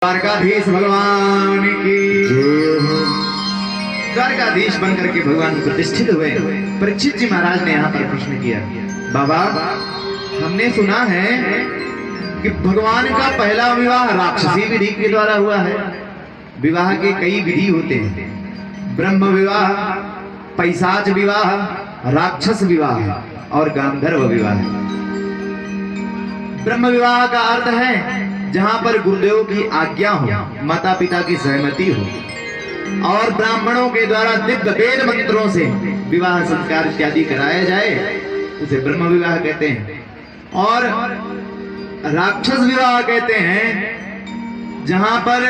द्वारकाधीश भगवान की द्वारकाधीश बनकर के भगवान प्रतिष्ठित हुए। परीक्षित जी महाराज ने यहाँ पर प्रश्न किया, बाबा हमने सुना है कि भगवान का पहला विवाह राक्षसी विधि के द्वारा हुआ है। विवाह के कई विधि होते हैं, ब्रह्म विवाह, पैशाच विवाह, राक्षस विवाह और गांधर्व विवाह। ब्रह्म विवाह का अर्थ है जहां पर गुरुदेव की आज्ञा हो, माता पिता की सहमति हो और ब्राह्मणों के द्वारा दिव्य वेद मंत्रों से विवाह संस्कार इत्यादि कराया जाए, उसे ब्रह्म विवाह कहते हैं। और राक्षस विवाह कहते हैं जहां पर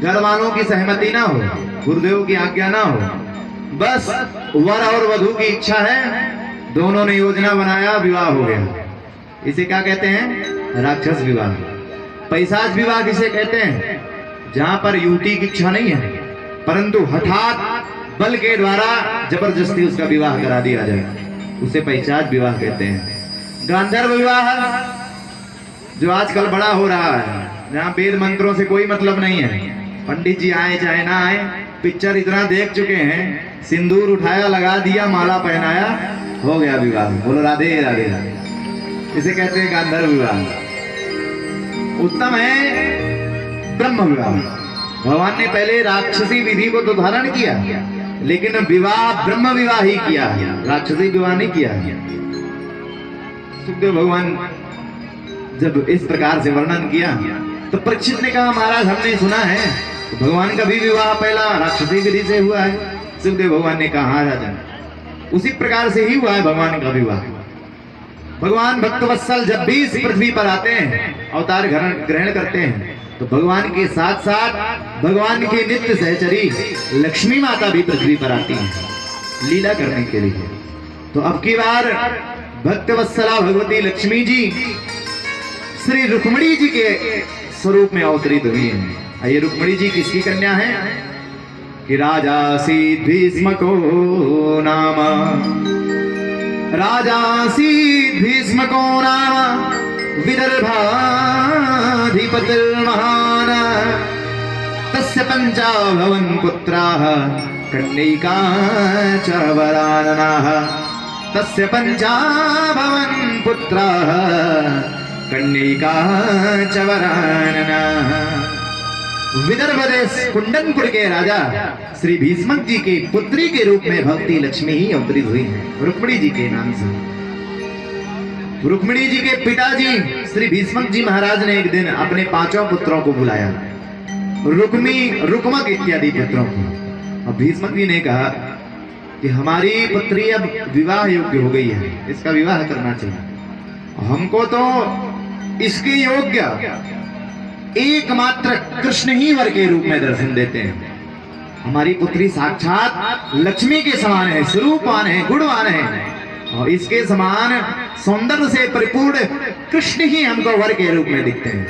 घर वालों की सहमति ना हो, गुरुदेव की आज्ञा ना हो, बस वर और वधू की इच्छा है, दोनों ने योजना बनाया, विवाह हो गया। इसे क्या कहते हैं? राक्षस विवाह। पैशाच विवाह किसे कहते हैं? जहां पर युवती की इच्छा नहीं है परंतु हठात बल के द्वारा जबरदस्ती उसका विवाह करा दिया जाए, उसे पैशाच विवाह कहते हैं। गांधर्व विवाह जो आजकल बड़ा हो रहा है, जहां वेद मंत्रों से कोई मतलब नहीं है, पंडित जी आए चाहे ना आए, पिक्चर इतना देख चुके हैं, सिंदूर उठाया, लगा दिया, माला पहनाया, हो गया विवाह। बोलो राधे राधे राधे। इसे कहते हैं गांधर्व विवाह। उत्तम है ब्रह्म विवाह। भगवान ने पहले राक्षसी विधि को तो धारण किया, लेकिन विवाह ब्रह्म विवाह ही किया, राक्षसी विवाह नहीं किया। सुखदेव भगवान जब इस प्रकार से वर्णन किया तो परीक्षित ने कहा, महाराज हमने सुना है तो भगवान का भी विवाह पहला राक्षसी विधि से हुआ है। सुखदेव भगवान ने कहा, हाँ राजन, उसी प्रकार से ही हुआ है भगवान का विवाह। भगवान भक्तवत्सल जब भी इस पृथ्वी पर आते हैं, अवतार ग्रहण करते हैं, तो भगवान के साथ साथ भगवान के नित्य सहचरी लक्ष्मी माता भी पृथ्वी पर आती हैं लीला करने के लिए। तो अब की बार भक्तवत्सला भगवती लक्ष्मी जी श्री रुक्मिणी जी के स्वरूप में अवतरित हुई है। ये रुक्मिणी जी किसकी कन्या है? कि राजा सीत भीष्मको नाम, राजासीत् भीष्मको नाम विदर्भाधिपतिर्महान्, तस्य पञ्चाभवन् पुत्राः कन्यैका च वराननाः, तस्य पञ्चाभवन् पुत्राः कन्यैका च वराननाः। विदर्भ देश कुंडनपुर के राजा श्री भीष्मक जी के पुत्री के रूप में भक्ति लक्ष्मी ही अवतरित हुई है, रुक्मिणी जी के नाम से। रुक्मिणी जी के पिताजी श्री भीष्मक जी महाराज ने एक दिन अपने 5 पुत्रों को बुलाया, रुक्मक इत्यादि पुत्रों को। और भीष्मक जी ने कहा कि हमारी पुत्री अब विवाह योग्य हो गई है, इसका विवाह करना चाहिए। हमको तो इसके योग्य एकमात्र कृष्ण ही वर के रूप में दर्शन देते हैं। हमारी पुत्री साक्षात लक्ष्मी के समान है, स्वरूपवान है, गुणवान है, और इसके समान सौंदर्य से परिपूर्ण कृष्ण ही हमको वर के रूप में दिखते हैं।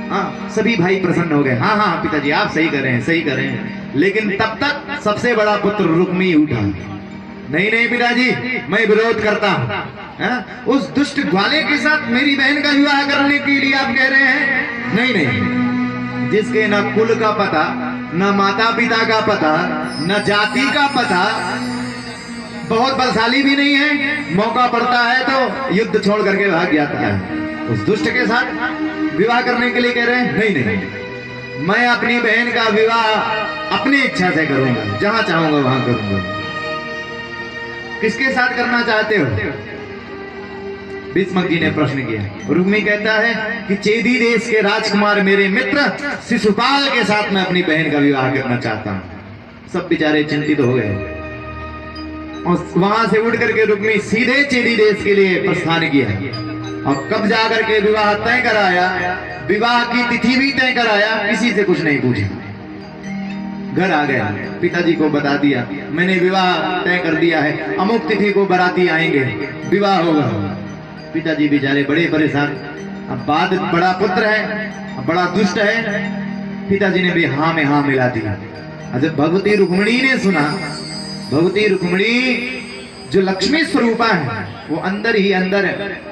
हाँ, सभी भाई प्रसन्न हो गए। हाँ हाँ पिताजी आप सही कर रहे हैं, सही कर रहे हैं। लेकिन तब तक सबसे बड़ा पुत्र रुक्मी उठा, नहीं नहीं पिताजी मैं विरोध करता हूँ, उस दुष्ट ग्वाले के साथ मेरी बहन का विवाह करने के लिए आप कह रहे हैं? नहीं नहीं, जिसके न कुल का पता, न माता पिता का पता, न जाति का पता, बहुत बलशाली भी नहीं है, मौका पड़ता है तो युद्ध छोड़ करके भाग जाता है, उस दुष्ट के साथ विवाह करने के लिए कह रहे हैं? नहीं नहीं, मैं अपनी बहन का विवाह अपनी इच्छा से करूंगा, जहां चाहूंगा वहां करूंगा। किसके साथ करना चाहते हो? भीष्मक जी ने प्रश्न किया। रुक्मी कहता है कि चेदी देश के राजकुमार मेरे मित्र शिशुपाल के साथ मैं अपनी बहन का विवाह करना चाहता हूं। सब बेचारे चिंतित हो गए और वहां से उठ करके रुक्मी सीधे चेदी देश के लिए प्रस्थान किया और कब जाकर के विवाह तय कराया, विवाह की तिथि भी तय कराया, किसी से कुछ नहीं पूछा। घर आ गया, पिताजी को बता दिया मैंने विवाह तय कर दिया है, अमुक तिथि को बाराती आएंगे, विवाह होगा। पिताजी बेचारे बड़े परेशान। अब बाद बड़ा पुत्र है, बड़ा दुष्ट है, पिताजी ने भी हाँ में हाँ मिला दिया। जब भगवती रुक्मिणी ने सुना, भगवती रुक्मिणी जो लक्ष्मी स्वरूपा है, वो अंदर ही अंदर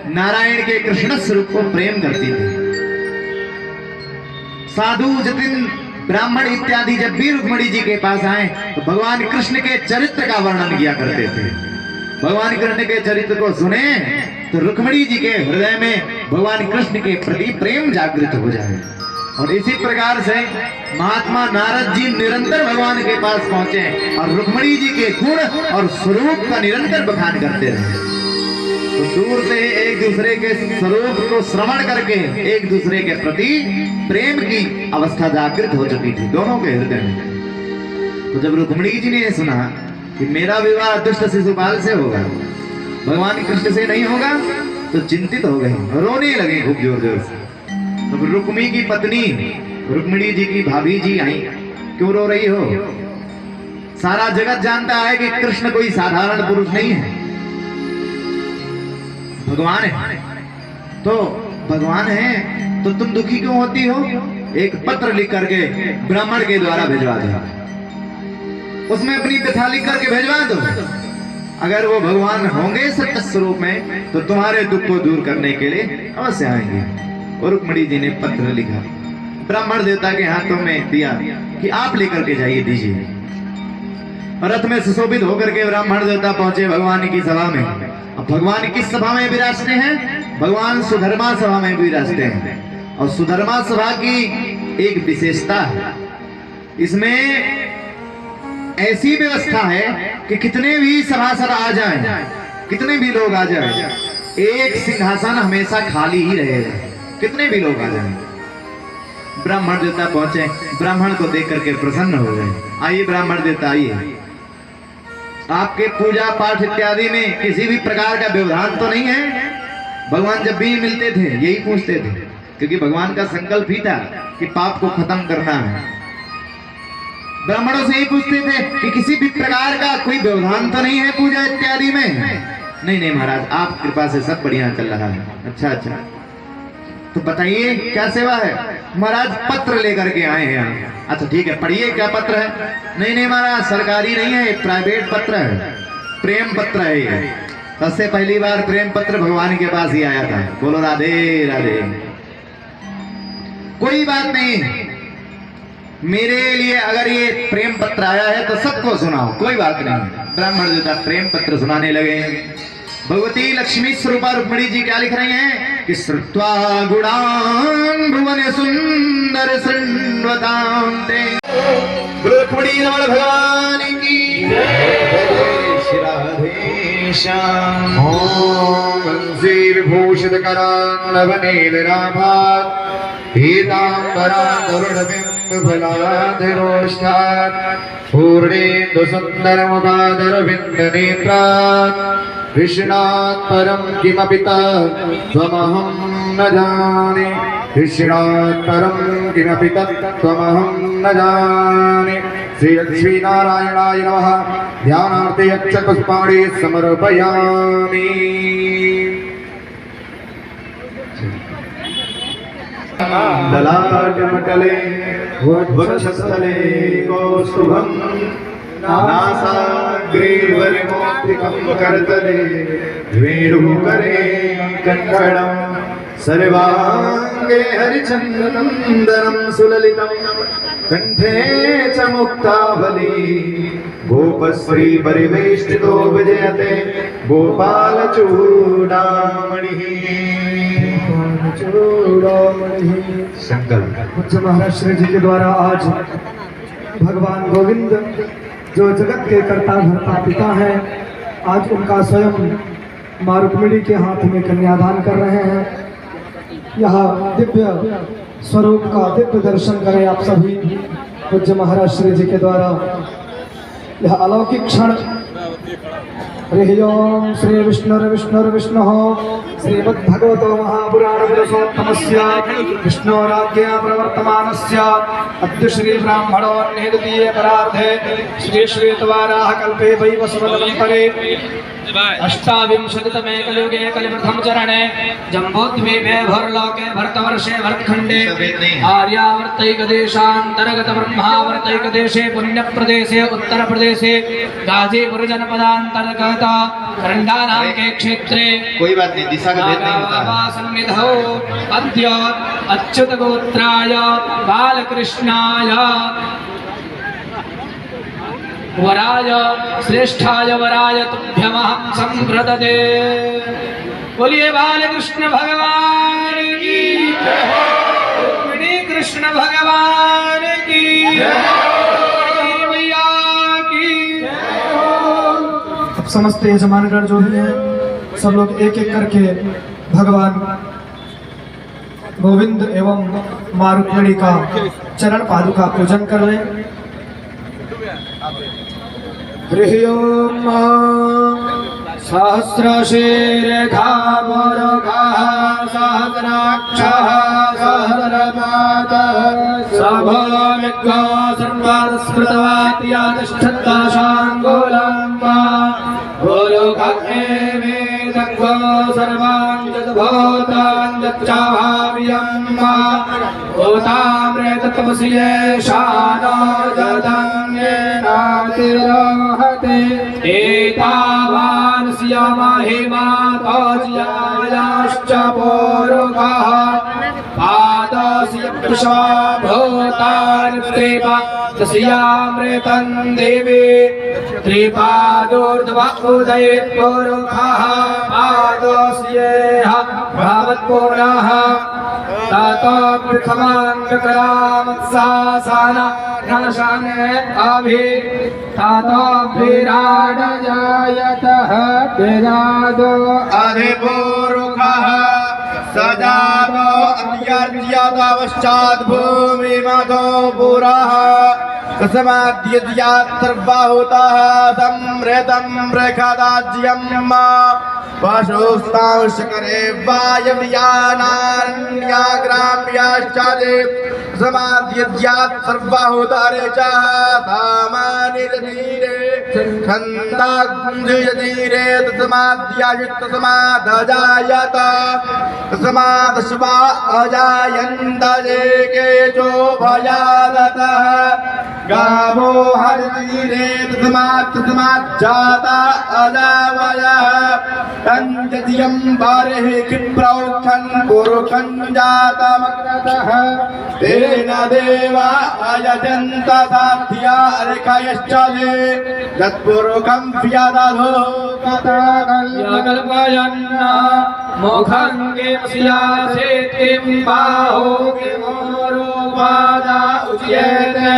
नारायण के कृष्ण स्वरूप को प्रेम करती थी। साधु जतिन ब्राह्मण इत्यादि जब भी रुक्मिणी जी के पास आए तो भगवान कृष्ण के चरित्र का वर्णन किया करते थे। भगवान कृष्ण के चरित्र को सुने तो रुक्मिणी जी के हृदय में भगवान कृष्ण के प्रति प्रेम जागृत हो जाए। और इसी प्रकार से महात्मा नारद जी निरंतर भगवान के पास पहुंचे और रुक्मिणी जी के गुण और स्वरूप का निरंतर बखान करते रहे। तो दूर से एक दूसरे के स्वरूप को श्रवण करके एक दूसरे के प्रति प्रेम की अवस्था जागृत हो चुकी थी दोनों के हृदय में। तो जब रुक्मिणी जी ने सुना कि मेरा विवाह दुष्ट शिशुपाल से होगा, भगवान कृष्ण से नहीं होगा, तो चिंतित हो गए, रोने लगे खूब जोर जोर से। तो रुक्मी की पत्नी रुक्मिणी जी की भाभी जी आई, क्यों रो रही हो? सारा जगत जानता है कि कृष्ण कोई साधारण पुरुष नहीं है, भगवान है। तो भगवान है तो तुम दुखी क्यों होती हो? एक पत्र लिख करके ब्राह्मण के द्वारा भिजवा दो, उसमें अपनी कथा लिख करके भिजवा दो। अगर वो भगवान होंगे सत्य स्वरूप में तो तुम्हारे दुख को दूर करने के लिए अवश्य आएंगे। और रुक्मिणी जी ने पत्र लिखा, ब्राह्मण देवता के हाथों में दिया कि आप लेकर के जाइए, दीजिए। रथ में सुशोभित होकर के ब्राह्मण देवता पहुंचे भगवान की सभा में। अब भगवान किस सभा में विराजते हैं? भगवान सुधर्मा सभा में विराजते हैं। और सुधर्मा सभा की एक विशेषता है, इसमें ऐसी व्यवस्था है कि कितने भी सभासद आ जाएं, कितने भी लोग आ जाएं, एक सिंहासन हमेशा खाली ही रहेगा, कितने भी लोग आ जाएं। ब्राह्मण देवता पहुंचे, ब्राह्मण को देख करके प्रसन्न हो गए। आइए ब्राह्मण देवता आइए, आपके पूजा पाठ इत्यादि में किसी भी प्रकार का व्यवधान तो नहीं है? भगवान जब भी मिलते थे यही पूछते थे, क्योंकि भगवान का संकल्प ही था कि पाप को खत्म करना है। ब्राह्मणों से यही पूछते थे कि किसी भी प्रकार का कोई व्यवधान तो नहीं है पूजा इत्यादि में? नहीं नहीं महाराज, आप कृपा से सब बढ़िया चल रहा है। अच्छा अच्छा, तो बताइए क्या सेवा है? महाराज पत्र लेकर के आए हैं यहाँ। अच्छा ठीक है, पढ़िए क्या पत्र है? नहीं नहीं महाराज, सरकारी नहीं है, प्राइवेट पत्र है, प्रेम पत्र है ये। सबसे पहली बार प्रेम पत्र भगवान के पास ही आया था। बोलो राधे राधे। कोई बात नहीं, मेरे लिए अगर ये प्रेम पत्र आया है तो सबको सुनाओ, कोई बात नहीं। ब्राह्मण देवता प्रेम पत्र सुनाने लगे। भगवती लक्ष्मी स्वरूपा रुक्मिणी जी क्या लिख रही हैं कि श्रुत्वा गुणान् भुवन सुंदर सन्वतां ते। रुक्मिणी रमण भगवान की राधे श्याम। ओम वंशी विभूषित करान् नवनीलराभात् पीताम्बरान् तरुणबिम्ब फलाधिरोष्ठात् पूर्णेन्दु सुन्दरमुपादरविन्द नेत्रात् कृष्णात् परं किमपि तत्त्वमहं न जाने। कृष्णात् परं किमपि तत्त्वमहं न जाने। श्री लक्ष्मी नारायणाय नमः। ध्यानार्थे यच्च पुष्पाणि समर्पयामि। ललाटमकले वक्षस्थले कौस्तुभं नासाग्रे वरमौक्तिकं करतले वेणुकरे कङ्कणं सर्वाङ्गे हरिचन्दनं सुललितं कण्ठे च मुक्तावली गोपश्री परिवेष्टितो विजयते गोपालचूडामणिः। संकल्प पूज्य महाराज श्री जी के द्वारा आज भगवान गोविंद जो जगत के कर्ता धर्ता पिता हैं, आज उनका स्वयं मां रुक्मिणी के हाथ में कन्यादान कर रहे हैं। यह दिव्य स्वरूप का दिव्य दर्शन करें आप सभी। पूज्य महाराज श्री जी के द्वारा यह अलौकिक क्षण। हरि ओम श्री विष्णुर्विष्णुर्विष्णुः श्रीमद्भगवतो महापुराणपुरुषोत्तमस्य विष्णोराज्ञया प्रवर्तमानस्य अद्य श्री ब्राह्मणो निहृदीये परार्धे श्री श्वेतवाराह कल्पे वैवस्वतमन्तरे अष्टाविंशतितमे कलियुगे कलिप्रथम चरणे जम्बूद्वीपे भरलोके भरतवर्षे भरतखण्डे आर्यावर्तैकदेशान्तर्गत ब्रह्मावर्तैकदेशे पुण्यप्रदेशे उत्तरप्रदेशे गाजीपुर जनपदान्तर्गत रंडा नाम के क्षेत्रे कोई बात नहीं, दिशा का भेद नहीं होता। सन्निधौ अद्य अच्युत गोत्राय बालकृष्णाय वराय श्रेष्ठाय वराय तुभ्यमहं संप्रदते। बोलिए बालकृष्ण भगवान की जय हो, रुक्मिणी कृष्ण भगवान की जय हो, मैया की जय हो। अब समस्त यजमानगण जो भी हैं सब लोग एक एक करके भगवान गोविंद एवं मां रुक्मिणी का चरण पादुका पूजन कर लें। हरि ओम सहस्रशीर्घा मुरुघः सहस्राक्षः सहस्रपादः सभोमिक्खो सर्वस्मृतवात्या तिष्ठत्ताशाङ्गुलं गुरुघेवेदग्भो सर्वान् यद्भूतान् यच्चाभाव्यं भूतामृतत्वसि येषानो यदन्येनातिरोहते एतावान् महिमा तोज्यायाश्च पोरुखः पादस्य पुरुषा भूतानि त्रिपादस्यामृतं देवी त्रिपादोर्ध्व उदयेत् पुरुखः पादस्येह भवत्पुनः ततो पृथ्वाङ्गकरामत्सासाना नशने अभि ततो विराड जायतः विरादो अधिपूरुखः सजातो अत्यर्ज्यतपश्चात् भूमिमतो पुरः तस्माद्यद्यात्सर्वभूतः संहृतं बृहदाज्यं पशुस्तांशकरे वायव्यानारण्याग्राम्याश्च समाद्यद्यात् सर्वभूतानि च सामानि तीरे छन्दाग्नितीरे तस्माद्यायुक्तसमादजायत तस्मादश्वा अजायन्त ये केचो भयादतः गावो हरितीरे तस्माज्जाता अजावयः तञ्जतियं बारेः क्षिप्रौक्षन् पुरुषं जातमग्रतः तेन देवा अयजन्त साध्या ऋषयश्च ये तत्पुरुषं व्यदधो कल्पयन्न मुखं किं बाहो किमोरुपादा उच्यते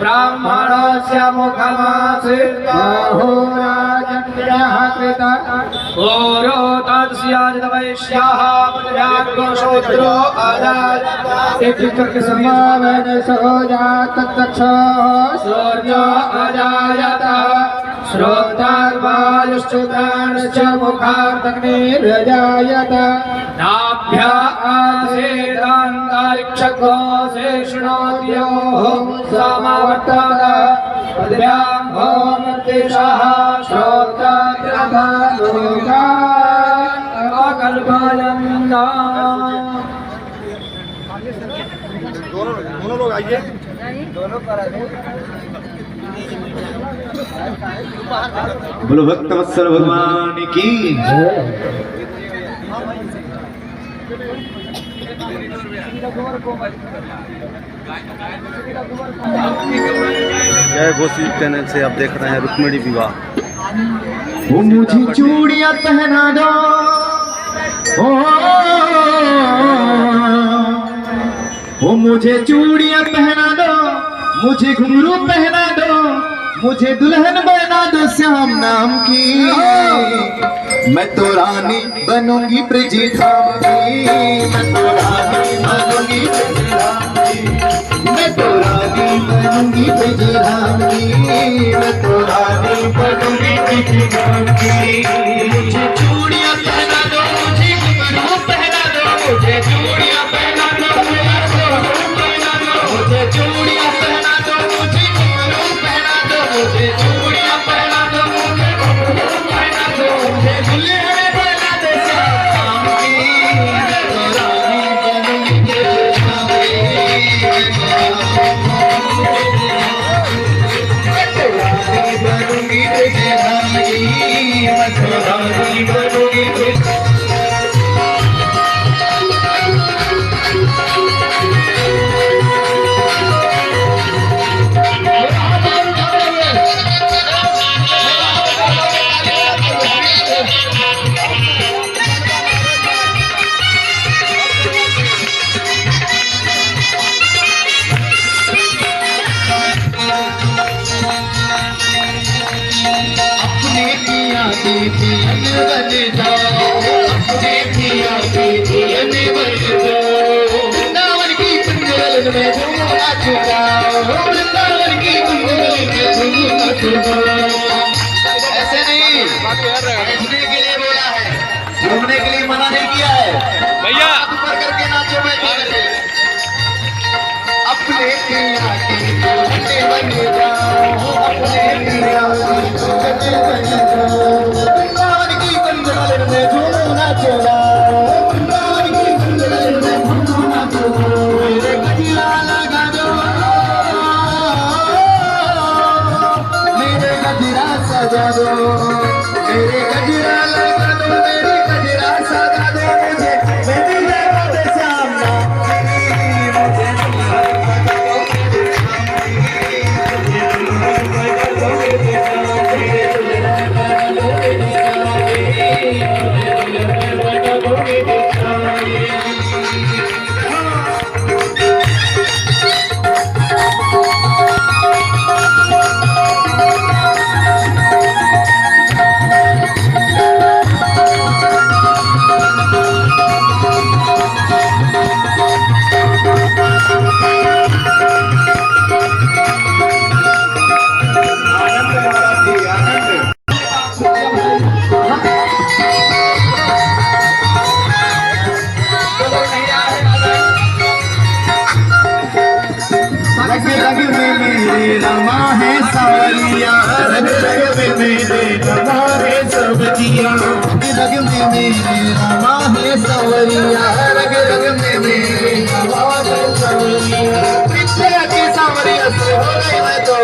ब्राह्मणस्य मुखमासीत् बाहो राजन्यः कृतः ओरो तस्याजितवैश्याः पुण्याग्निशूद्रो अजायत इत्युक्ते समावेन सहोजातच्चक्षुः सूर्यो अजायत श्रोत्रार्वायुश्चुताश्च मुखार्दग्निर्जायत नाभ्या आसेदान्तरिक्षगो शेषणोद्योः समावर्तत पृथिव्यां भौमर्तिशः श्रोत्राग्रभलोका अकल्पयन्। दोनों लोग आइए, दोनों पर बोलो भक्तवत्सल भगवान की जय गोसी चैनल से आप देख रहे हैं रुक्मिणी विवाह। वो मुझे चूड़ियां पहना दो, वो मुझे चूड़ियां पहना दो, मुझे घुंघरू पहना दो, मुझे दुल्हन बना दो श्याम नाम की। मैं तो रानी बनूंगी ब्रज धाम की, मैं तो रानी बनूंगी ब्रज धाम की, मैं तो रानी बनूंगी ब्रज धाम की, मैं तो रानी बनूंगी ब्रज धाम की। मुझे चूड़ियां पहना दो, मुझे घुंघरू पहना दो, मुझे चूड़ियां पहना दो, मुझे चूड़ियां पहना दो, मुझे घुंघरू पहना दो, मुझे चूड़ियां पहना दो, मुझे घुंघरू पहना दो, मुझे दुल्हन बना दो श्याम की। मैं तो रानी बनूंगी ब्रज धाम की, मैं तो रानी बनूंगी ब्रज धाम की, मैं तो रानी बनूंगी ब्रज। धीअन बन जाओ, अपने पिया की धीअन बन जाओ। वृंदावन की कुंजलन में झूम नाच जाओ, वृंदावन की कुंजलन में झूम नाच जाओ। ऐसे नहीं, नाचने के लिए बोला है, झूमने के लिए मना नहीं किया है। भैया हाथ ऊपर करके नाचो, मैं अपने पिया की धीअन बन जाओ, अपने पिया की धीअन बन जाओ। वृंदावन की कुंजलन में झूम नाच जाओ, वृंदावन की कुंजलन में झूम नाच जाओ। मेरे गजरा लगा दो, मेरे गजरा सजा दो, मेरे गजरा लगा दो, मेरे गजरा सजा दो। मुझे मेरी जगह सामना रग रग में मेरे रमा है सावरिया, रग रग में मेरे रमा है सब्जियां। रग में मेरे रमा है सावरिया, रग रग में मेरे रमा है सब्जियां। पिछले के सावरिया से हो गई मैं तो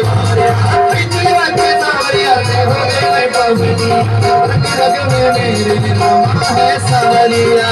पिछले के सावरिया से हो गई मैं तो। रग रग में मेरे रमा है सावरिया,